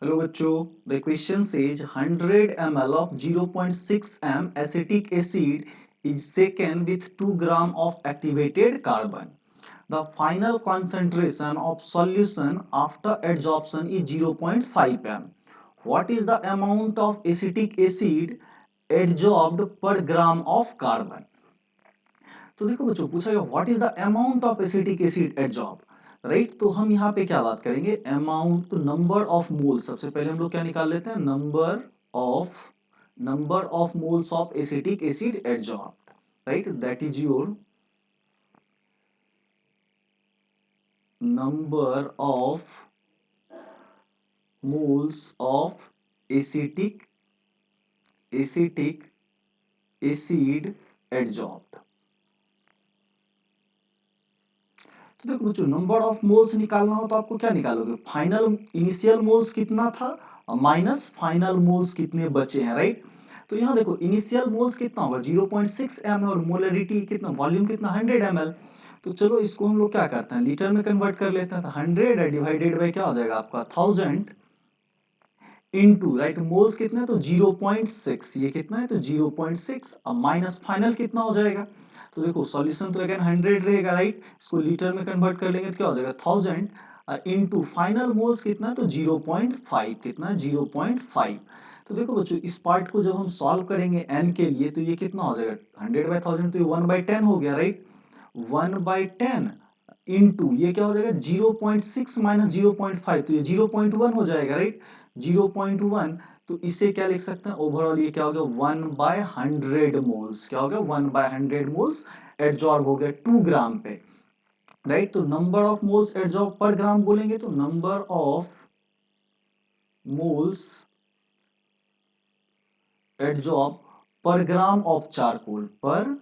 Hello bachcho, the question says 100 ml of 0.6 m acetic acid is shaken with 2 gram of activated carbon. The final concentration of solution after adsorption is 0.5 m. What is the amount of acetic acid adsorbed per gram of carbon? तो देखो बच्चों पूछा गया what is the amount of acetic acid adsorb, right. तो हम यहाँ पे क्या बात करेंगे, अमाउंट, तो नंबर ऑफ मोल। सबसे पहले हम लोग क्या निकाल लेते हैं, number of moles of acetic acid adsorb, right. That is your number of moles of acetic acid adsorb. तो देखो बच्चों, नंबर ऑफ मोल्स निकालना हो तो आपको क्या निकालोगे, फाइनल इनिशियल मोल्स कितना था माइनस फाइनल मोल्स कितने बचे हैं, राइट। तो यहाँ देखो इनिशियल मोल्स कितना होगा 0.6 m और मोलरिटी कितना, वॉल्यूम कितना 100 ml। तो चलो इसको हम लोग क्या करते हैं, लीटर में कन्वर्ट कर लेते हैं। तो 100 डिवाइडेड बाय क्या हो जाएगा आपका 1000 इनटू, राइट, मोल्स कितना है तो 0.6, ये कितना है तो 0.6, अब माइनस फाइनल कितना हो जाएगा। तो देखो सॉल्यूशन तो अगेन 100 रहेगा, राइट। इसको लीटर में कन्वर्ट कर लेंगे तो क्या हो जाएगा 1000 इनटू फाइनल मोल्स कितना है तो 0.5, कितना है 0.5। तो देखो बच्चों इस पार्ट को जब हम सॉल्व करेंगे n के लिए तो ये कितना हो जाएगा 100/1000, तो ये 1/10 हो गया, राइट। 1/10 इनटू ये क्या हो जाएगा 0.6 माइनस 0.5, तो ये 0.1 हो जाएगा, राइट। 0.1, तो इसे क्या लिख सकते हैं, ओवरऑल ये क्या हो गया 1/100 मोल्स, क्या हो गया 1/100 मोल्स एडजॉर्ब हो गया 2 ग्राम पे, राइट। तो नंबर ऑफ मोल्स एडजॉर्ब पर ग्राम बोलेंगे तो नंबर ऑफ मोल्स एडजॉर्ब पर ग्राम ऑफ चारकोल, पर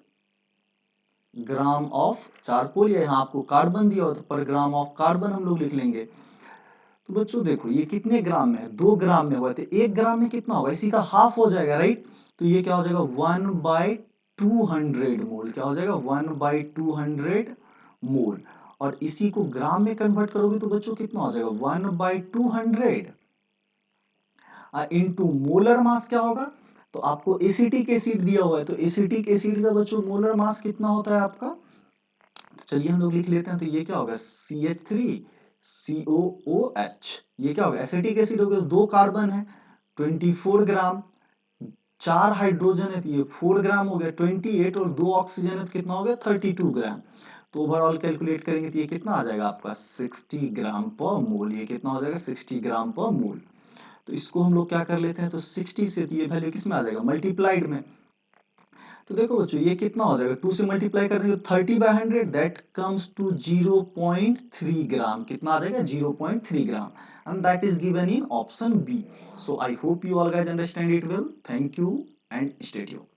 ग्राम ऑफ चारकोल, या यहाँ आपको कार्बन दिया हो तो पर ग्राम ऑफ कार्बन हम लोग लिख लेंगे। तो बच्चों देखो ये कितने ग्राम में है, 2 ग्राम में हुआ, तो 1 ग्राम में कितना होगा, इसी का हाफ हो जाएगा, राइट। तो ये क्या हो जाएगा 1/200 मोल, क्या हो जाएगा 1/200 मोल। और इसी को ग्राम में कन्वर्ट करोगे तो बच्चों कितना हो जाएगा 1/200 इनटू मोलर मास क्या होगा, तो आपको एसिटिक एसिड दिया हुआ है, तो एसिटिक एसिड का बच्चों मोलर मास कितना होता है आपका। तो चलिए हम लोग लिख लेते हैं, तो ये क्या होगा CH3COOH, ये क्या होगा एसिटिक एसिड हो गया, 2 कार्बन है 24 ग्राम, 4 हाइड्रोजन है तो ये 4 ग्राम हो गया 28, और 2 ऑक्सीजन है तो कितना हो गया 32 ग्राम। तो ओवरऑल कैलकुलेट करेंगे तो ये कितना आ जाएगा आपका 60 ग्राम पर मोल, ये कितना हो जाएगा 60 ग्राम पर मोल। तो इसको हम लोग क्या कर लेते हैं, तो 60 से तो ये वैल्यू किस में आ जाएगा मल्टीप्लाइड में। तो देखो बच्चों ये कितना हो जाएगा 2 से मल्टीप्लाई कर देंगे 30/100, दैट कम्स टू 0.3 ग्राम, कितना आ जाएगा 0.3 ग्राम, and that is given in option B. So I hope you all guys understand it well. Thank you and stay tuned.